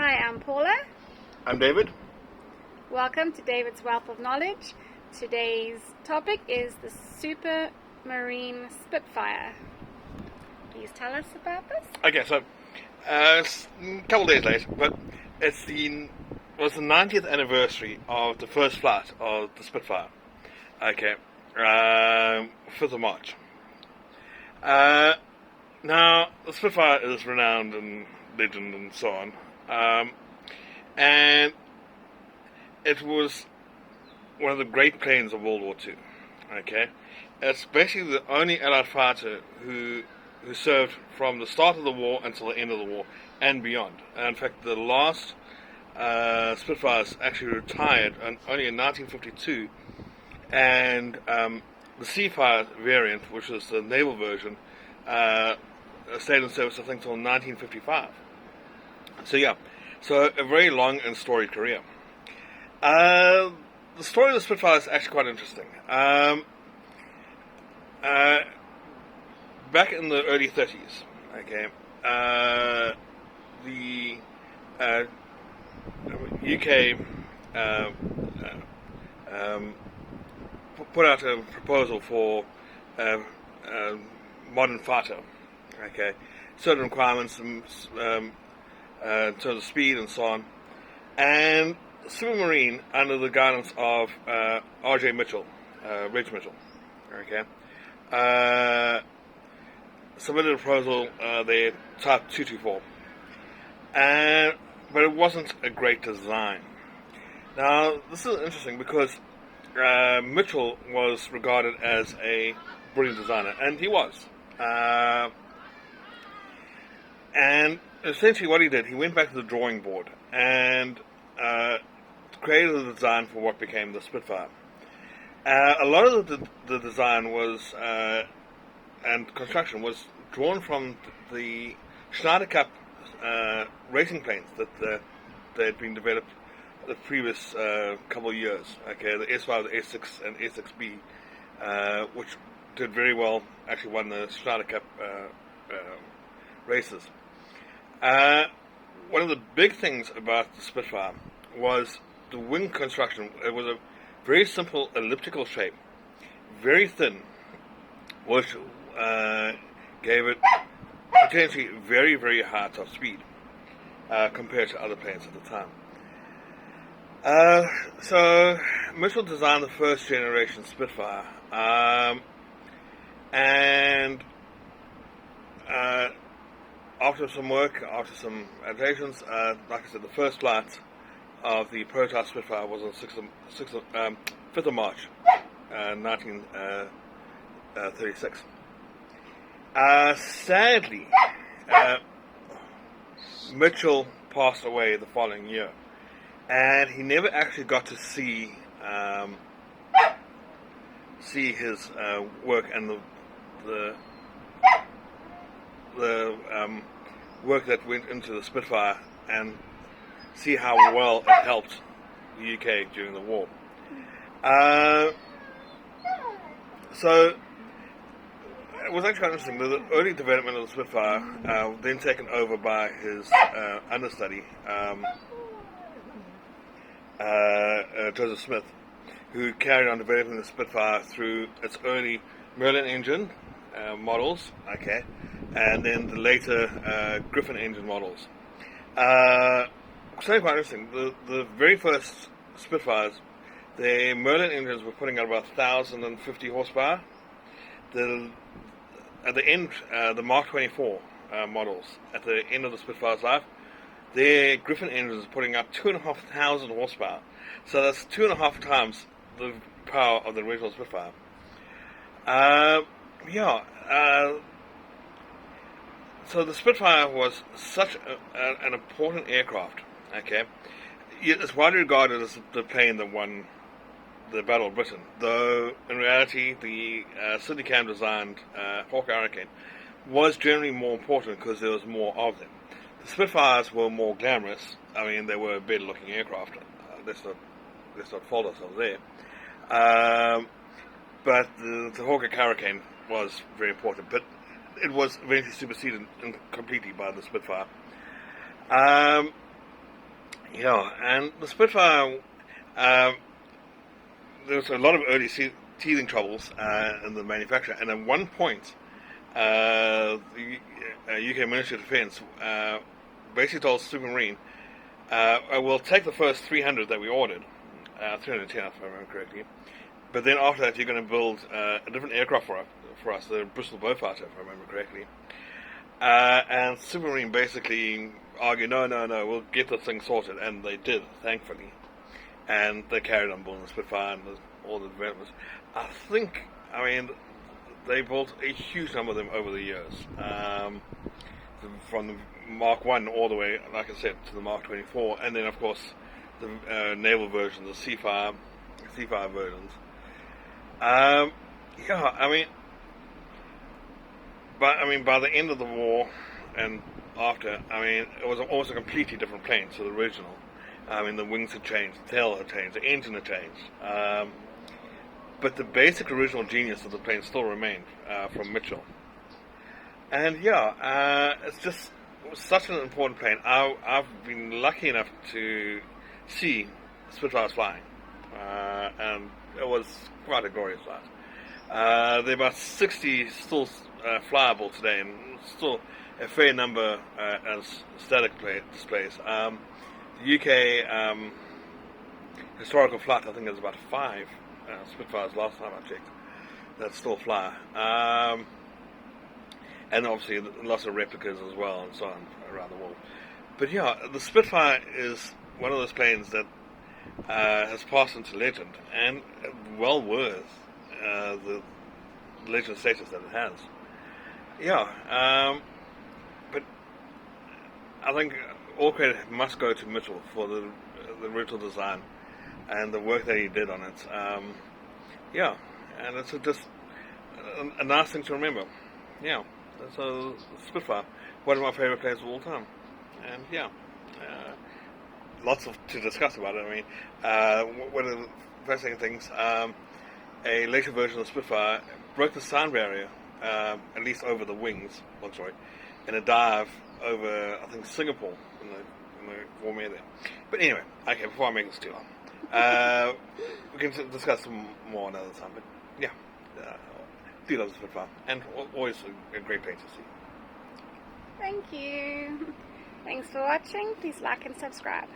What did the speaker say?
Hi, I'm Paula. I'm David. Welcome to David's Wealth of Knowledge. Today's topic is the Supermarine Spitfire. Please tell us about this. Okay, so it's a couple of days late, but was the 90th anniversary of the first flight of the Spitfire. Okay, 5th of March. Now, the Spitfire is renowned and legend and so on, and it was one of the great planes of World War II. Okay, it's basically the only Allied fighter who served from the start of the war until the end of the war and beyond. And in fact, the last Spitfires actually retired only in 1952, and the Seafire variant, which was the naval version, stayed in service, I think, until 1955. So a very long and storied career. The story of the Spitfire is actually quite interesting. Back in the early 30s, okay, the UK put out a proposal for a modern fighter. Okay, certain requirements in terms of speed and so on, and Supermarine, under the guidance of R.J. Mitchell, Reg Mitchell, okay, submitted a proposal, their Type 224, but it wasn't a great design. Now, this is interesting because Mitchell was regarded as a brilliant designer, and he was. And essentially what he did, he went back to the drawing board and created a design for what became the Spitfire. A lot of the design was and construction was drawn from the Schneider Cup racing planes that had been developed the previous couple of years. Okay, the S5, the S6, and S6B, which did very well. Actually, won the Schneider Cup races. One of the big things about the Spitfire was the wing construction. It was a very simple elliptical shape, very thin, which gave it potentially very, very high top speed compared to other planes at the time. So Mitchell designed the first generation Spitfire, and after some work, after some adaptations, like I said, the first flight of the prototype Spitfire was on 5th of March, 1936. Sadly, Mitchell passed away the following year, and he never actually got to see his work and the work that went into the Spitfire and see how well it helped the UK during the war. So it was actually quite interesting. The early development of the Spitfire, then taken over by his understudy, Joseph Smith, who carried on developing the Spitfire through its early Merlin engine models, okay, and then the later Griffin engine models. Quite interesting. The very first Spitfires, the Merlin engines were putting out about 1,050 horsepower. At the end, the Mark 24 models, at the end of the Spitfire's life, their Griffin engines are putting out 2,500 horsepower. So that's 2.5 times the power of the original Spitfire. So the Spitfire was such an important aircraft. Okay, it's widely regarded as the plane that won the Battle of Britain, though in reality the Sidney Cam designed Hawker Hurricane was generally more important because there was more of them. The Spitfires were more glamorous. I mean, they were a better looking aircraft. Let's not fault ourselves there. But the Hawker Hurricane was very important, but it was eventually superseded completely by the Spitfire. Yeah, and the Spitfire, um, there was a lot of early teething troubles in the manufacture, and at one point, the UK Ministry of Defence basically told Supermarine, we'll take the first 300 that we ordered, 310 if I remember correctly, but then after that you're going to build a different aircraft for us, the Bristol Beaufighter if I remember correctly. And Supermarine basically argued, no, we'll get this thing sorted, and they did, thankfully. And they carried on building the Spitfire and all the developments. I mean, they built a huge number of them over the years. From the Mark 1 all the way, like I said, to the Mark 24, and then of course the naval version, the Seafire versions. By the end of the war and after, it was almost a completely different plane to the original. The wings had changed, the tail had changed, the engine had changed. But the basic original genius of the plane still remained from Mitchell. And it was such an important plane. I've been lucky enough to see Spitfires flying, and it was quite a glorious sight. There are about 60 still flyable today, and still a fair number as static displays. The UK historical flight, I think, is about 5 Spitfires last time I checked that still fly. And obviously lots of replicas as well and so on around the world. But the Spitfire is one of those planes that has passed into legend, and well worth the legend status that it has. But I think all credit must go to Mitchell for the original design and the work that he did on it. And it's just a nice thing to remember. So Spitfire, one of my favourite planes of all time, and lots to discuss about it. One of the fascinating things, a later version of Spitfire broke the sound barrier, at least over the wings, in a dive over, I think, Singapore, in the warm air there. But anyway, okay, before I make this too long, we can discuss some more another time, but do love the Spitfire, and always a great plane to see. Thank you. Thanks for watching. Please like and subscribe.